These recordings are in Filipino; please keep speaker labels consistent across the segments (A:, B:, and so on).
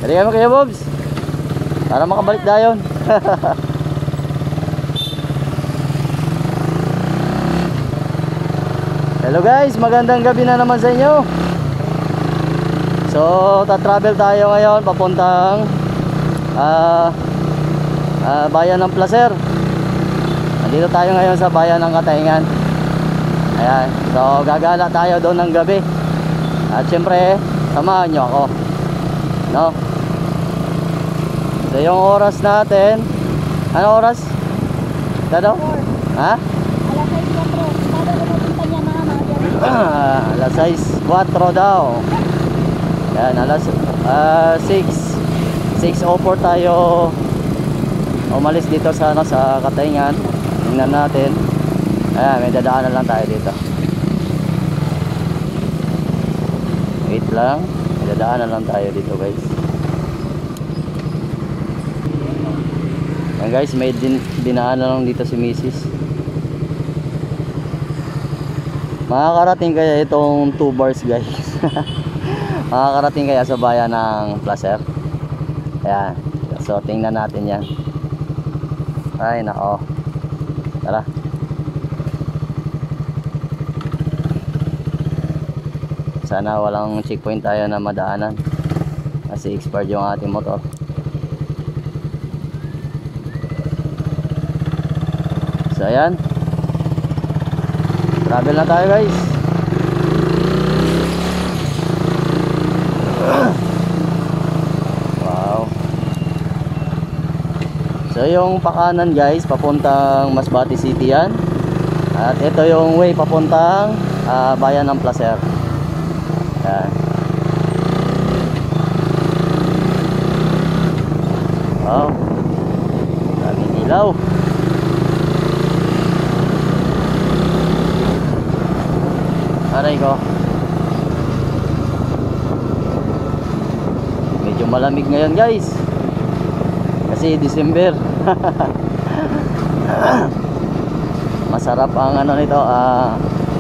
A: Dali kami Kuya Bobs. Para makabalik dayon. Hello guys, magandang gabi na naman sa inyo. So, ta-travel tayo ngayon papuntang bayan ng Placer. Nandito tayo ngayon sa bayan ng Katayngan. Ayan, so gagala tayo doon ng gabi. At syempre, samahan nyo ako, no? So yung oras natin, ano oras? Dado? Ha? Alas 6:04 daw. Yan, alas 6:04 tayo umalis dito sa sa Katayngan. Tingnan natin. Ayan, may dadaanan lang tayo dito. Wait lang, may dadaanan lang tayo dito guys. Ayan guys, may dinaanan lang dito si Mrs. Makakarating kaya itong 2 bars guys. Makakarating kaya sa bayan ng Placer. Ayan, so tingnan natin yan. Ay nako, tara. Sana walang checkpoint tayo na madaanan kasi expired yung ating motor. So ayan, travel na tayo guys. Wow. So yung pakanan guys, papuntang Masbate City yan. At ito yung way papuntang bayan ng Placer. Yan. Wow, daming ilaw. Aray ko, medyo malamig ngayon guys kasi December. Masarap ang ano nito,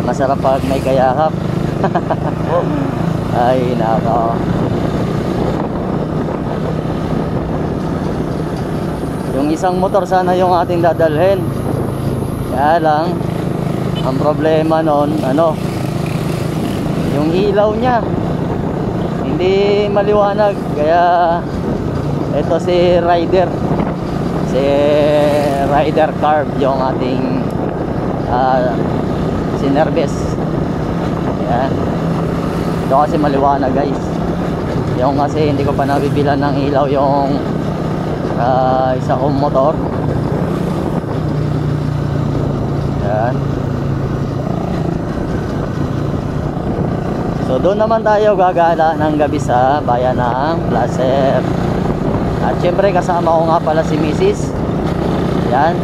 A: masarap pag may kayakap. Ay nako, yung isang motor sana yung ating dadalhin, kaya lang ang problema nun, ano, yung ilaw niya hindi maliwanag. Kaya ito si Rider Carb yung ating sinerves. Ayan, ito kasi maliwanag guys. Yung kasi hindi ko pa nabibilan ng ilaw yung isa kong motor. Ayan. So doon naman tayo gagala ng gabi sa bayan ng Placer. At syempre kasama ko nga pala si Mrs. Yan,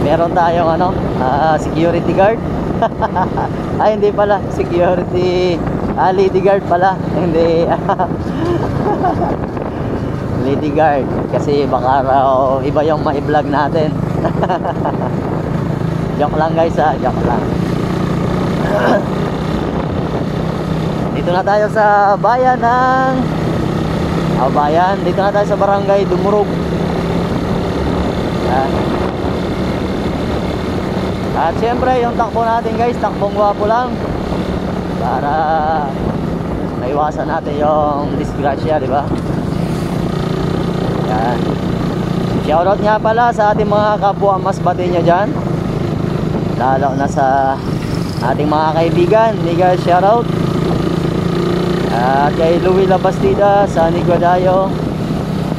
A: meron tayong ano, security guard. Ay hindi pala, security lady guard pala. Hindi. Lady guard kasi baka raw iba yung ma-vlog natin. Joke lang guys, joke lang. Dito na tayo sa bayan ng dito na tayo sa barangay Dumurog. At syempre yung takbo natin guys, takbong gwapo lang para maiwasan natin yung disgrasya, di ba? Yan. Shoutout nga pala sa ating mga kapwa Masbate nyo dyan, lalo na sa ating mga kaibigan. Mega shoutout. At kay Louie Labastida sa Niguadayo,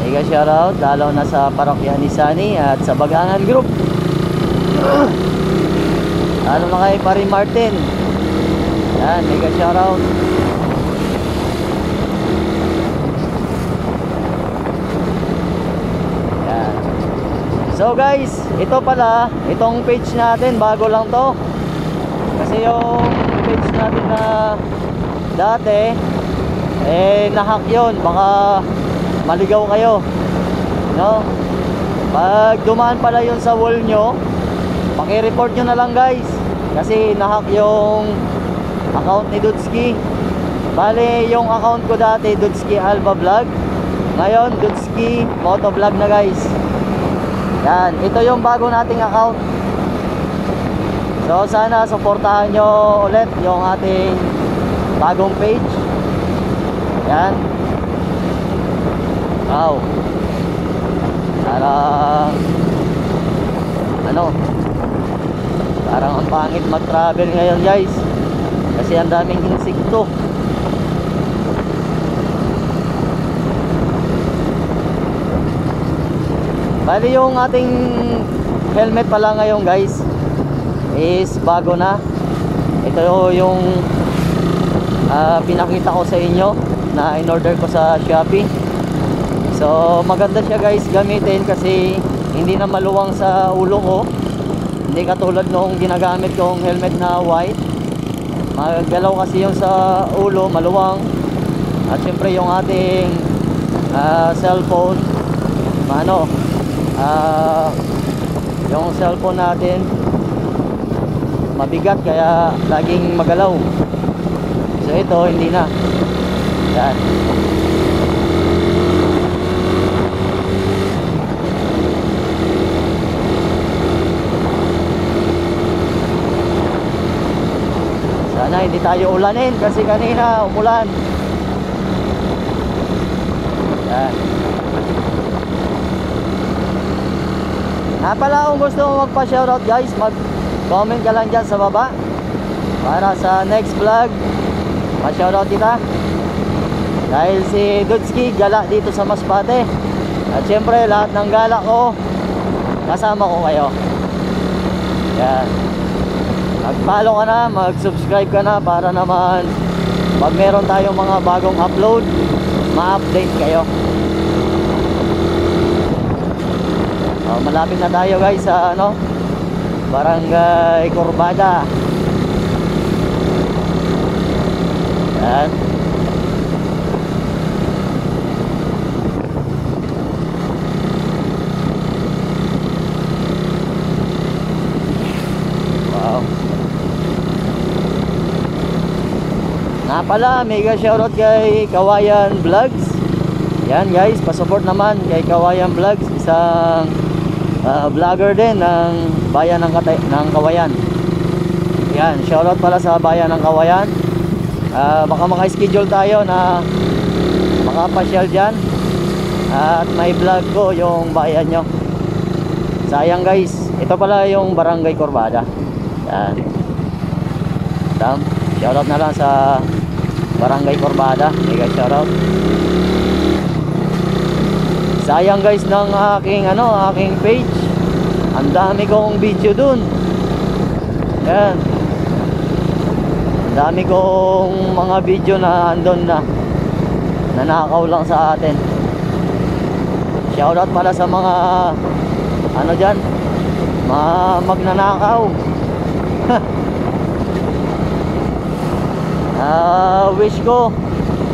A: mega shoutout, lalo na sa parokya ni Sani at sa Bagangan Group. Lalo na kay Pari Martin. Yan, mega shoutout. Yan. So guys, ito pala, itong page natin bago lang to. Kasi yung page natin na dati nahack yun, baka maligaw kayo, no? Pag dumaan pala yun sa wall nyo, paki-report nyo na lang guys, kasi nahack yung account ni Dudski. Bale, yung account ko dati, Dudski Alba Vlog. Ngayon, Dudski Moto Vlog na guys. Yan, ito yung bago nating account. So sana suportahan nyo ulit yung ating bagong page. Yan. Wow. Parang ano, parang ang pangit mag-travel ngayon guys, kasi ang daming insekto. Bali yung ating helmet pala ngayon guys is bago na. Ito yung pinakita ko sa inyo na in-order ko sa Shopee. So maganda siya guys gamitin kasi hindi na maluwang sa ulo ko. Hindi katulad nung ginagamit kong helmet na white. Magalaw kasi yung sa ulo, maluwang. At syempre yung ating cellphone, yung cellphone natin mabigat kaya laging magalaw. So ito hindi na. Yan. Sana hindi tayo ulanin kasi kanina umulan. Yan. Pala kung gusto mo magpa-shoutout guys, mag-comment ka lang dyan sa baba para sa next vlog pa-shoutout kita. Dahil si Dudski gala dito sa Masbate. At syempre lahat ng gala ko kasama ko kayo. Yan. Mag-follow ka na, mag-subscribe ka na para naman pag meron tayong mga bagong upload, ma-update kayo. Malapit na tayo guys sa Barangay Corbada. Yan. Wow. Nga pala, mega shoutout kay Kawayan Vlogs. Yan guys, pasupport naman kay Kawayan Vlogs, isang vlogger din ng bayan ng Kawayan. Yan, shoutout pala sa bayan ng Kawayan. Baka maka-schedule tayo na makapasyal dyan at may vlog ko yung bayan nyo. Sayang guys, ito pala yung Barangay Corbada. Yan. Shoutout na lang sa Barangay Corbada. Mega shoutout. Sayang guys ng aking page. Ang dami kong video dun. Yan. Ang dami kong mga video na andon na nanakaw lang sa atin. Shoutout pala sa mga dyan, mga magnanakaw. Wish ko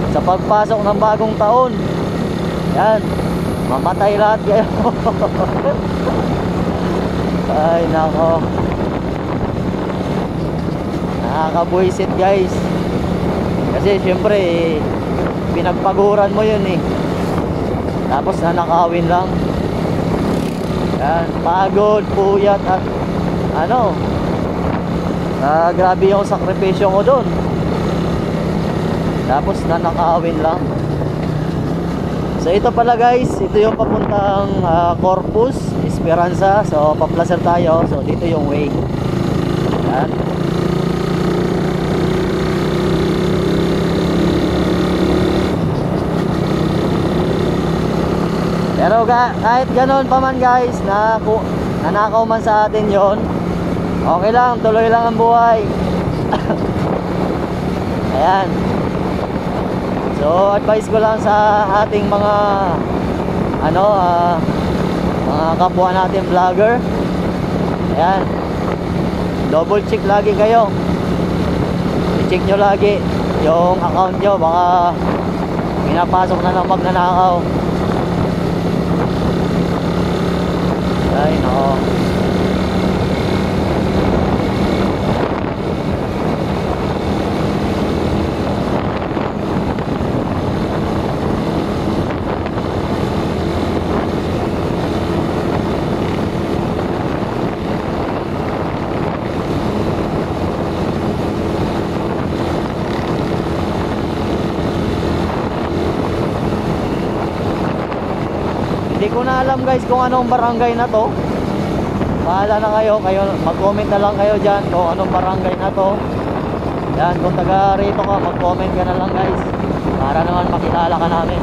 A: sa pagpasok ng bagong taon, yan, mamatay lahat kayo. Ay nako, nakakabuisit guys. Kasi syempre pinagpaguran mo yun tapos nanakawin lang. Yan, pagod, puyat at grabe yung sakripisyo ko doon. Tapos nanakawin lang. So ito pala guys, ito yung papuntang Corpus Esperanza. So paplacer tayo. So dito yung way. Yan. Pero kahit ganoon pa man guys, nanakaw man sa atin yon, okay lang, tuloy lang ang buhay. Ayan. So advice ko lang sa ating mga mga kapwa natin vlogger. Ayan, double check lagi kayo. I-check nyo lagi yung account nyo, baka pinapasok na ng magnanakaw. Ay nako. Hindi ko na alam guys kung anong barangay na to. Bahala na kayo, mag-comment na lang kayo dyan kung anong barangay na to. Yan, kung taga rito ka, mag-comment ka na lang guys, para naman makilala ka namin.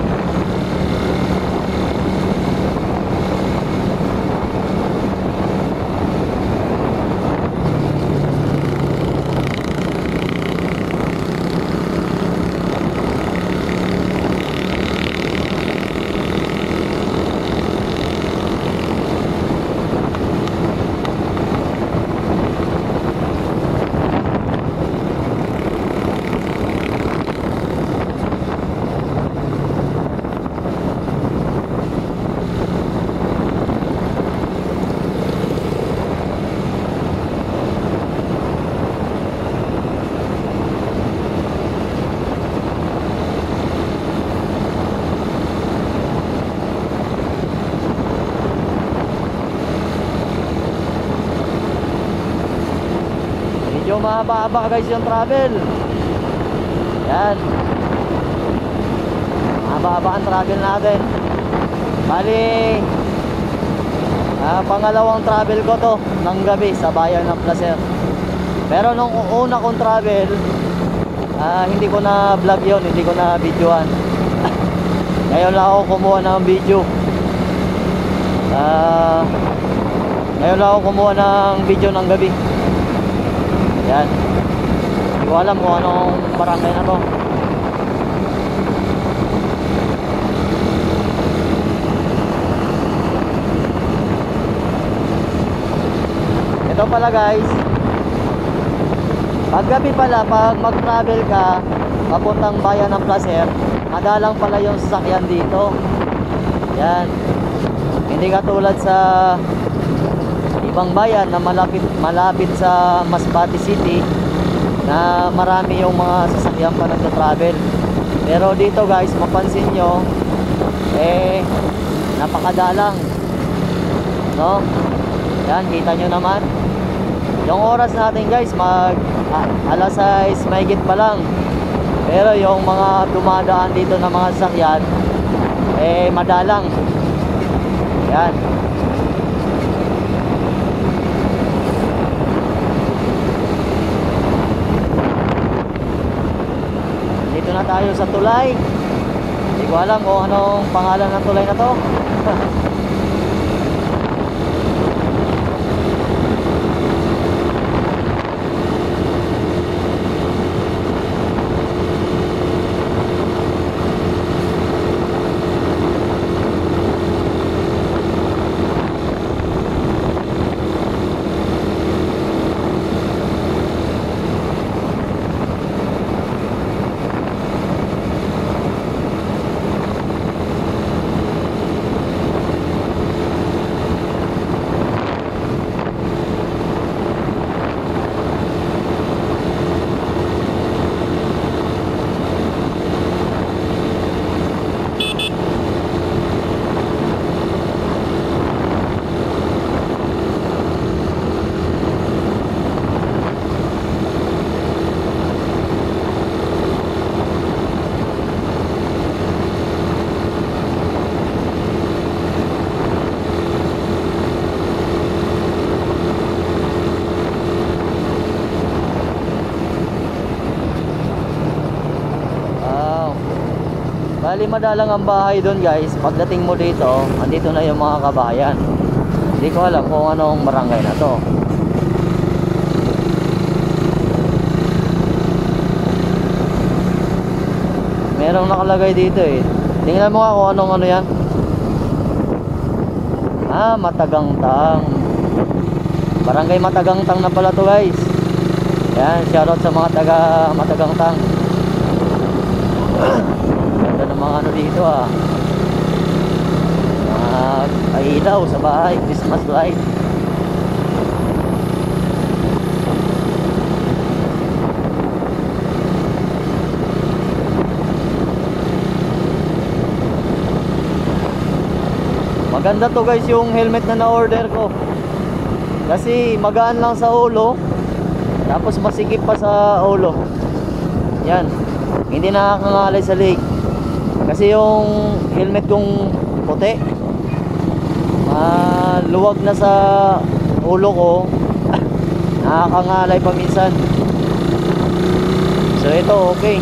A: Medyo mahaba-haba guys yung travel. Yan, mahaba-haba ang travel natin. Bali pangalawang travel ko to ng gabi sa bayan ng Placer. Pero nung una kong travel, hindi ko na vlog yon, hindi ko na videoan. Ngayon lang ako kumuha ng video. Ngayon lang ako kumuha ng video ng gabi. Yan, hindi ko alam kung anong barangay na to. Ito pala guys, paggabi pala, pag mag-travel ka papuntang bayan ng Placer, madalang pala yung sasakyan dito. Yan, hindi katulad sa ibang bayan na malapit sa Masbate City na marami yung mga sasakyan pa nagta-travel. Pero dito guys, mapansin nyo, napakadalang, no? Yan, kita nyo naman yung oras natin guys, alas 6 mahigit pa lang. Pero yung mga dumadaan dito na mga sasakyan, madalang. Yan, dito na tayo sa tulay. Hindi ko alam kung anong pangalan ng tulay na to. Bali madalang ang bahay doon guys. Pagdating mo dito, andito na yung mga kabayan. Hindi ko alam kung anong barangay na to. Merong nakalagay dito eh. Tingnan mo nga kung anong ano yan. Matagangtang. Barangay Matagangtang na pala to guys. Yan, shoutout sa mga taga Matagangtang. Ganda ng mga ano dito ilaw sa bahay, Christmas light. Maganda to guys yung helmet na na-order ko. Kasi magaan lang sa ulo, tapos masikip pa sa ulo. Yan, hindi nakakakalay sa leg. Kasi yung helmet kong puti, luwag na sa ulo ko. Nakakangalay paminsan. So ito okay.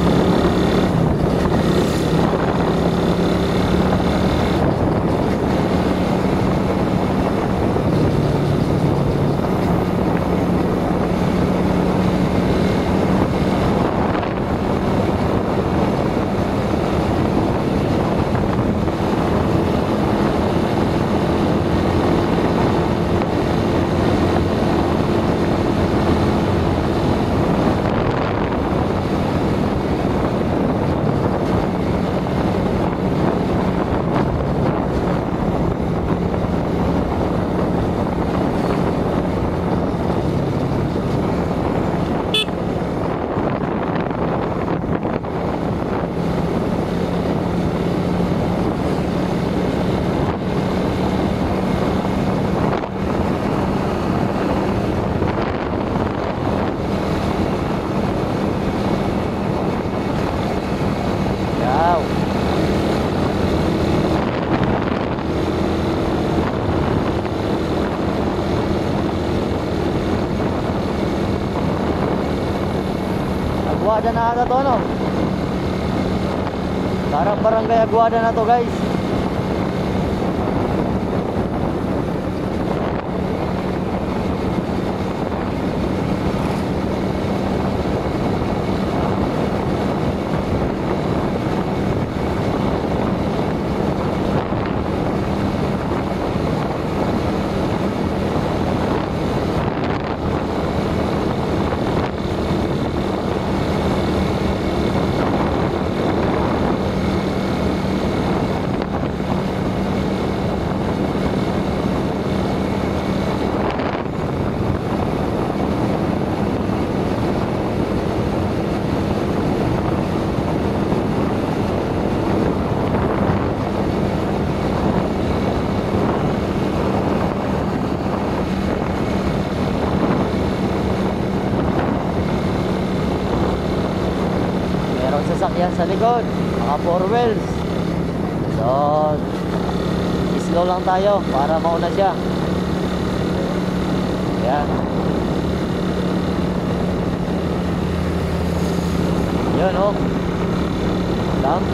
A: Aguada na ata to, no? Parang barangay Aguada na to, guys. Sasakyan sa likod, mga 4 wheels. So slow lang tayo para mauna siya. Ayan. Yun, oh. Lang.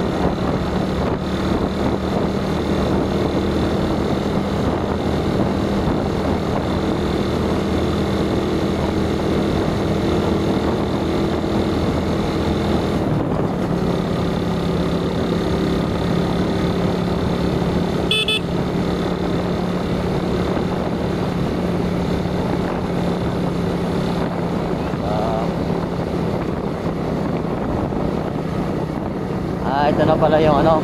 A: Ito na pala yung ano.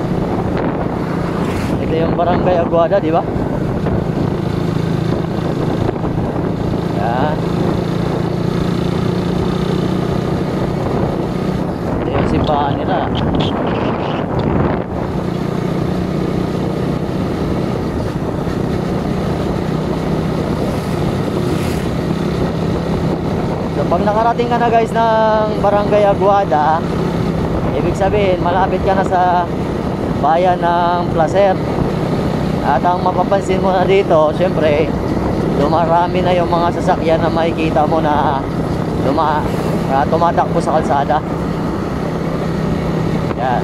A: Ito yung barangay Aguada, di ba? Yan. Ito yung simbahan nila. So pag nakarating ka na, guys, ng barangay Aguada, ibig sabihin malapit ka na sa bayan ng Placer. At ang mapapansin mo na dito, syempre dumarami na yung mga sasakyan na makikita mo na tumatakbo sa kalsada. Yan.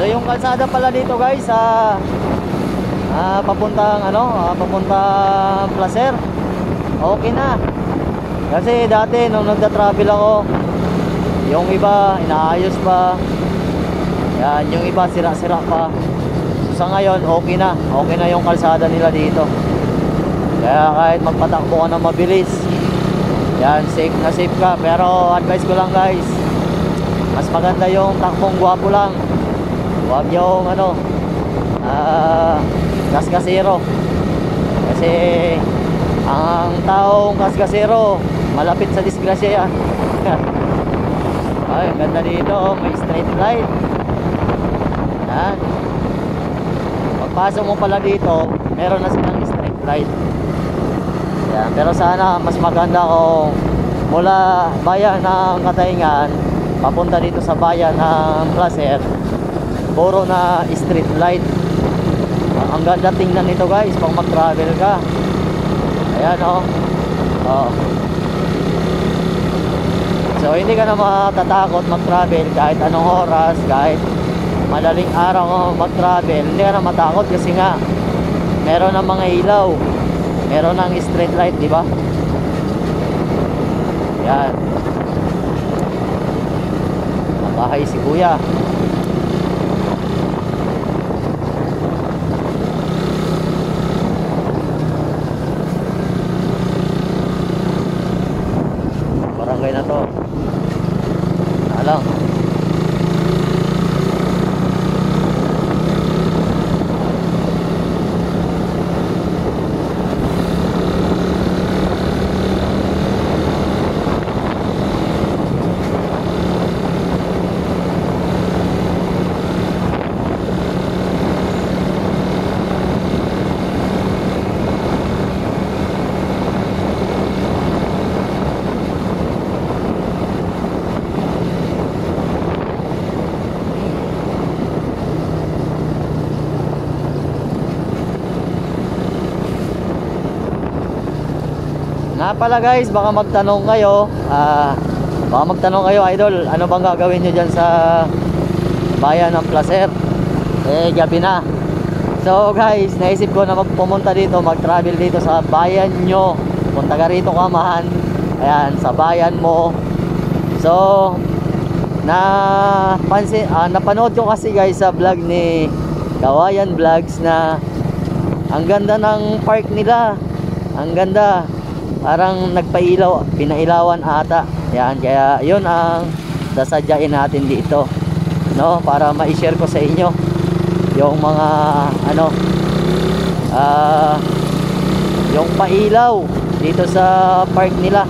A: yung kalsada pala dito guys papuntang papuntang Placer, okay na. Kasi dati nung nagda-travel ako, yung iba inaayos pa, yan, yung iba sira-sira pa. So, sa ngayon okay na yung kalsada nila dito. Kaya kahit magpatakbo ka ng mabilis, yan, safe na safe ka. Pero advice ko lang guys, mas maganda yung takbong gwapo lang, huwag yung kaskasero. Kasi ang taong kaskasero malapit sa disgrasya yan. Ay, ganda dito, may straight light. Yan. Pagpasok mo pala dito, meron na silang straight light. Yan. Pero sana mas maganda kung mula bayan ng Katayngan papunta dito sa bayan ng Placer, puro na street light. Ang ganda tingnan nito guys pag mag-travel ka. Ayan oh. So hindi ka na matatakot mag-travel kahit anong oras, kahit madaling araw mag-travel, hindi ka na matakot kasi nga meron ng mga ilaw, meron ng street light, di ba? Yan. Nakahay si kuya. Barangay na to. Alam. Nga pala guys, baka magtanong kayo idol, ano bang gagawin nyo dyan sa bayan ng Placer? Eh gabi na. So guys, naisip ko na pumunta dito, mag-travel dito sa bayan nyo. Punta ka rito kamahan, ayan, sa bayan mo. So napanood ko kasi guys sa vlog ni Kawayan Vlogs na ang ganda ng park nila, ang ganda. Parang nagpailaw, pinailawan ata. Yan, kaya yun ang sasadyain natin dito, no, para ma-share ko sa inyo yung mga yung pailaw dito sa park nila.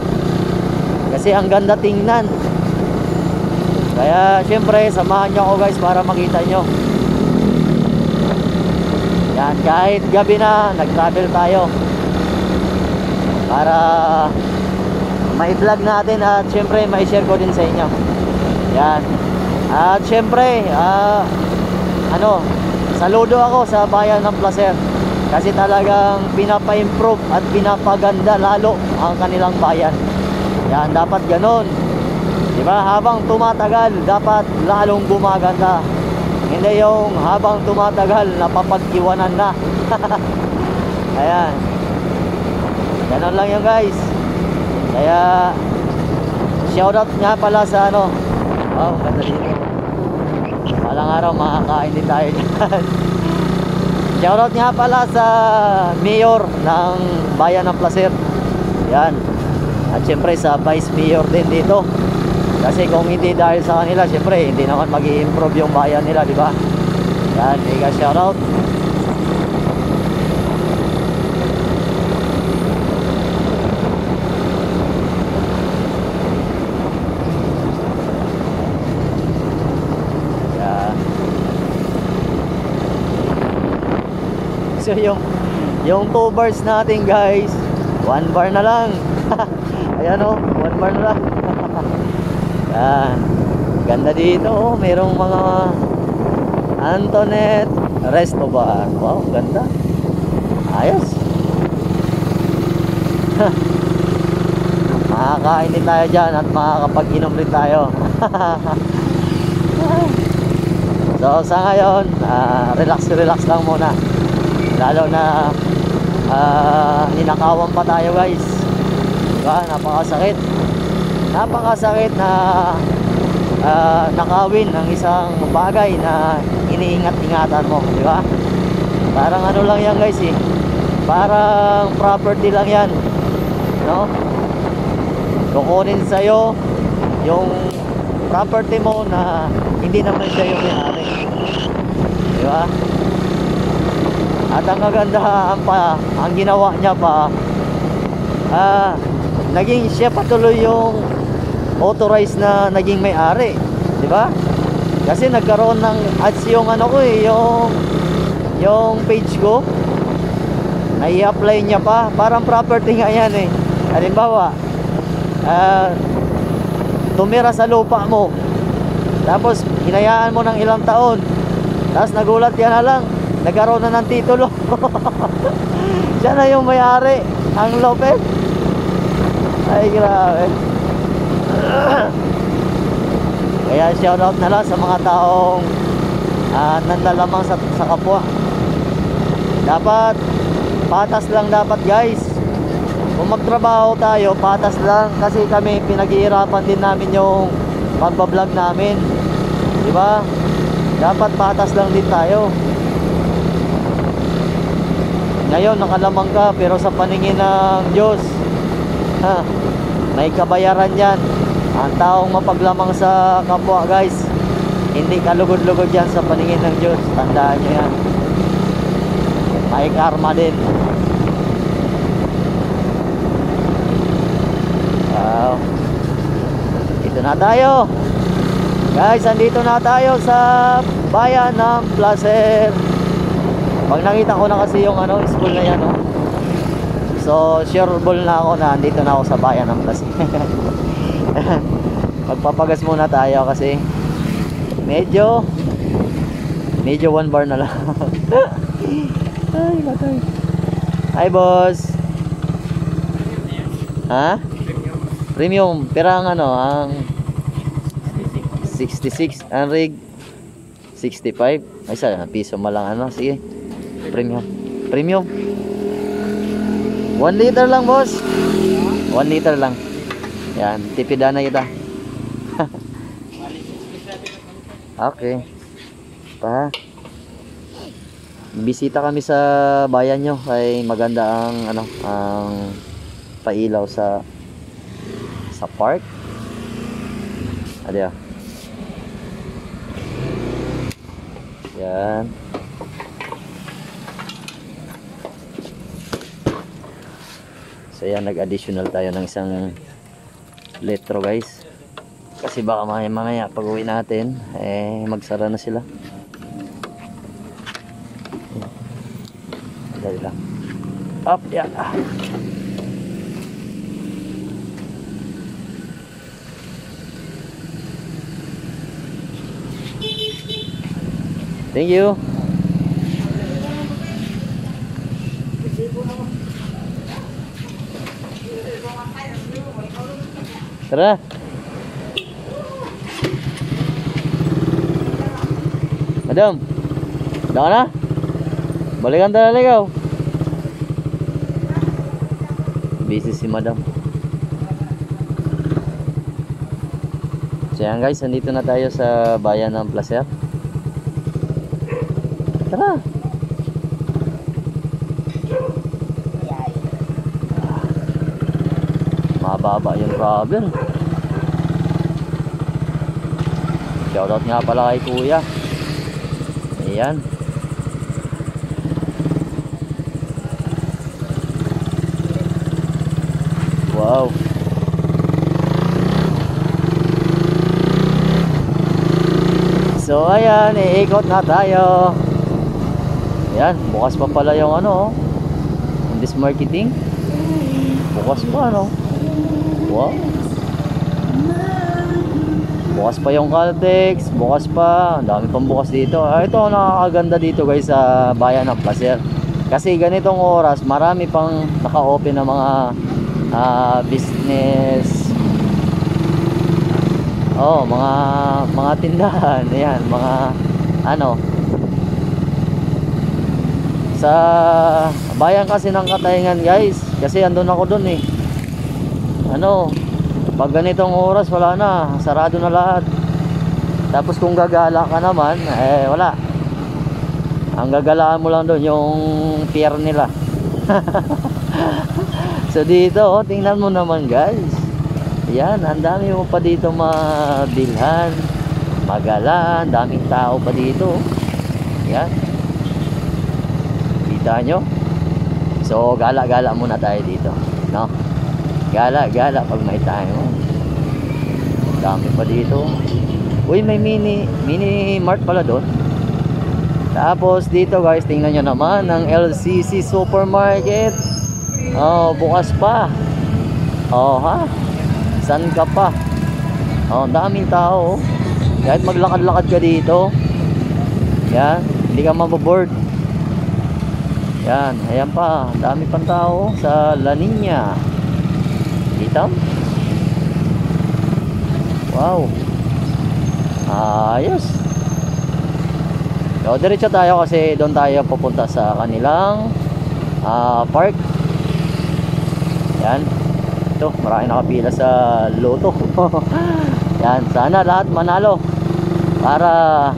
A: Kasi ang ganda tingnan. Kaya syempre samahan nyo ako guys para makita nyo. Yan, kahit gabi na nag-travel tayo para ma-vlog natin at syempre ma-share ko din sa inyo. Yan. At syempre saludo ako sa bayan ng Placer kasi talagang pinapa-improve at pinapaganda lalo ang kanilang bayan. Yan, dapat ganon, diba? Habang tumatagal dapat lalong gumaganda, hindi yung habang tumatagal napapag-iwanan na. Ayan, ganon lang yun guys. Kaya shoutout nga pala sa wow, ganda dito. Palang araw makakain din tayo dyan. Shoutout nga pala sa mayor ng bayan ng Placer. Yan. At syempre sa vice mayor din dito. Kasi kung hindi dahil sa kanila, syempre hindi naman mag-i-improve yung bayan nila, di ba? Yan, mega shoutout. So yung 2 bars natin guys, 1 bar na lang. Ayan 1 bar na lang. Yan, ganda dito merong mga Antoinette Resto Bar. Wow, ganda, ayos. Makakain din tayo dyan at makakapag-inom rin tayo. So sa ngayon, relax lang muna. Lalo na ninakawan pa tayo guys. Diba? Napakasakit na nakawin ng isang bagay na iniingat-ingatan mo, di ba? Parang ano lang yan guys eh. Parang property lang yan, no? Kukunin sa'yo yung property mo na hindi naman siya yung may-ari, di ba? At ang kagandahan pa, ang ginawa niya pa, naging siya patuloy yung authorized na naging may-ari, di ba? Kasi nagkaroon ng ads yung ano ko eh, yung page ko. Nai-apply niya pa, parang property nga yan eh. Halimbawa, tumira sa lupa mo, tapos hinayaan mo ng ilang taon, tapos nagulat yan na lang, nagkaroon na ng titulo. Siya na yung may-ari, ang Lopez. Ay grabe. Kaya shoutout na lang sa mga taong nanlalamang sa kapwa. Dapat patas lang dapat guys. Kung magtrabaho tayo, patas lang. Kasi kami pinaghihirapan din namin yung pagbablog namin, diba? Dapat patas lang din tayo. Ngayon nakalamang ka, pero sa paningin ng Diyos, may kabayaran yan. Ang taong mapaglamang sa kapwa guys, hindi kalugod-lugod yan sa paningin ng Diyos. Tandaan nyo yan. May karma din. Wow. Dito na tayo guys, andito na tayo sa bayan ng Placer. Pag nakita ko na kasi yung school na yan, no? So sureball na ako na andito na ako sa bayan ng Placer. Magpapagas muna tayo kasi medyo 1 bar na lang. Ay, matay. Hi boss. Ha? Premium. Pero ang 66. Ang rig 65. Ay, sa piso mo lang sige. Premium. 1 liter lang boss. 1 liter lang. Yan, tipidan na kita. Okay. Bisita kami sa bayan nyo. Ay maganda ang pailaw sa park. Adiyo. Yan. So yan, nag-additional tayo ng isang litro guys. Kasi baka mamaya pag uwi natin magsara na sila. Dali lang. Up, yan. Thank you. Tara. Madam, dah na? Balikan tayo ligaw. Busy si madam. So yan guys, nandito na tayo sa bayan ng Placer. Tara. Mababa yung travel. Shoutout nga pala kay kuya. Ayan. Wow. So ayan, iikot na tayo. Ayan, bukas pa pala yung this marketing. Bukas pa Wow. Bukas pa yung Caltex, bukas pa. Ang dami pang bukas dito. Ito ang nakakaganda dito guys sa bayan ng Placer. Kasi ganitong oras, marami pang naka-open na mga business. Mga tindahan. Ayan, mga ano, sa bayan kasi ng Katayngan guys, kasi andun ako dun eh. Ano, pag ganitong oras wala na, sarado na lahat. Tapos kung gagala ka naman, eh wala. Ang gagalaan mo lang doon yung pier nila. So dito, oh, tingnan mo naman guys. Yan, ang dami mo pa dito mabilhan, magalaan, daming tao pa dito. Yan. Kita nyo? So gala-gala muna tayo dito, no? Gala-gala pag may time. Dami pa dito. Uy, may mini mart pala doon. Tapos dito guys, tingnan nyo naman ang LCC Supermarket. Oh, bukas pa. Oh, ha? San ka pa? Oh, daming tao. Kahit maglakad-lakad ka dito, yan, hindi ka maboboard. Yan, ayan pa, dami pang tao sa La Niña. Kita? Wow. Ayos. So, diretso tayo kasi doon tayo pupunta sa kanilang park. Yan. Ito, marami nakapila sa loto. Yan, sana lahat manalo para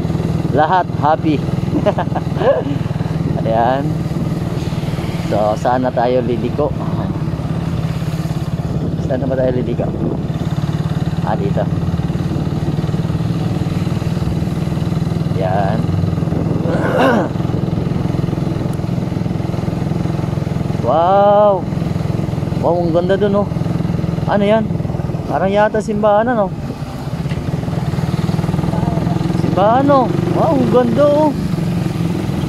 A: lahat happy. Ayan. So, sana tayo liliko. Saan ba tayo liliko? Dito. Yan. Wow. Wow, ang ganda dun, oh. Ano yan? Parang yata simbahan, ano? Simbahan, oh. Wow, ang ganda, oh.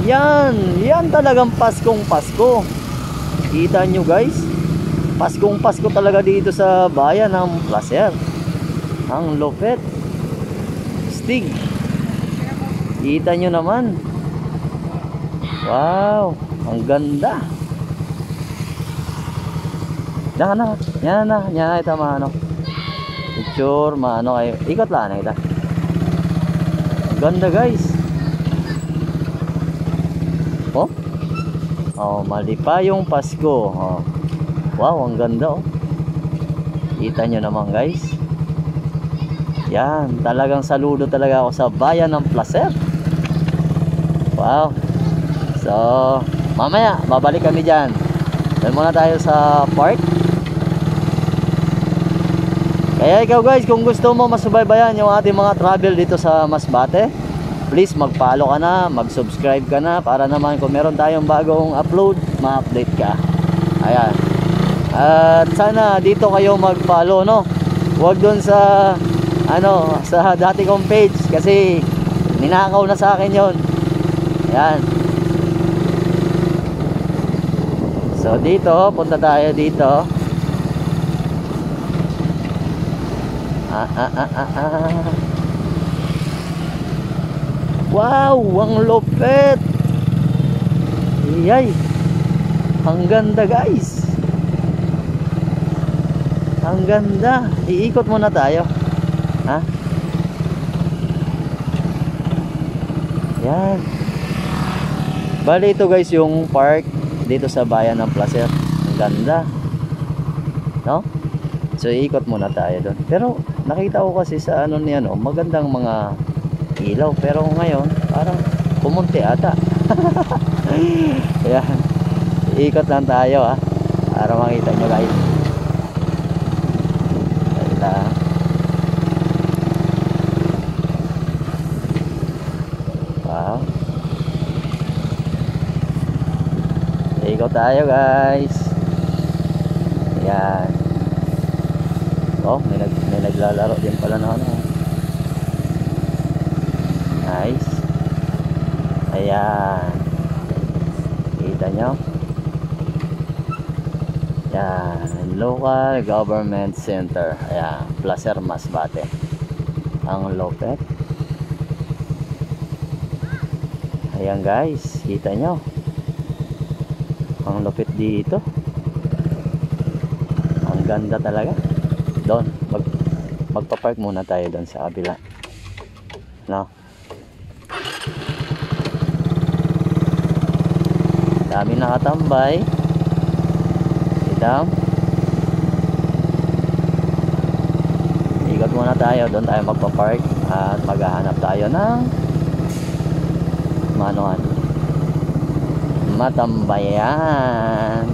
A: Yan talagang Paskong Pasko. Kita nyo guys, Paskong Pasko talaga dito sa bayan ng Placer. Ang lupit. Stig. Kita nyo naman. Wow, ang ganda. Yan na ito maano. Picture, maano kayo. Ikot lang na kita. Ganda guys. Oh, mali pa yung Pasko. Oh. Wow, ang ganda, oh. Kita nyo naman guys. Yan, talagang saludo talaga ako sa bayan ng Placer. Wow. So, mamaya babalik kami dyan. Doon muna tayo sa park. Kaya ikaw guys, kung gusto mo masubaybayan yung ating mga travel dito sa Masbate, please mag-follow ka na, mag-subscribe ka na para naman kung meron tayong bagong upload, ma-update ka. Ayan. At sana dito kayo mag-follow, no? Huwag dun sa ano, sa dati kong page kasi ninakaw na sa akin 'yon. Ayan. So dito, punta tayo dito. Wow, ang lupit. Iyay. Ang ganda guys. Ang ganda. Iikot muna tayo. Ha? Yan. Bali ito guys yung park dito sa bayan ng Placer. Ang ganda. No? So iikot muna tayo doon. Pero nakita ko kasi sa ano niya, no, magandang mga ilaw, pero ngayon parang pumunti ata. Ayan. Iikot lang tayo, ha, para makita nyo guys. Ito. Wow. Iikot tayo guys. Ayan. Oh, may naglalaro din pala na ano. Nice. Ayan. Kita nyo? Ayan. Local Government Center. Ayan. Placer Masbate. Ang lupit. Ayan guys. Kita nyo? Ang lupit dito. Ang ganda talaga. Doon. Magpa-park muna tayo doon sa kabila. No? Dami nakatambay. Ito. Ikot muna tayo. Doon tayo magpa-park. At maghahanap tayo ng manuan. Matambayan.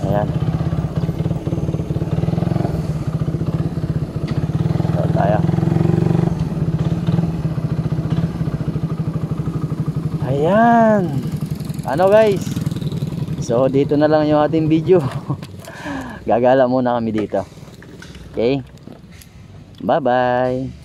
A: Ayan. Doon tayo. Ayan. Ano guys? So dito na lang yung ating video. Gagala muna kami dito. Okay? Bye bye.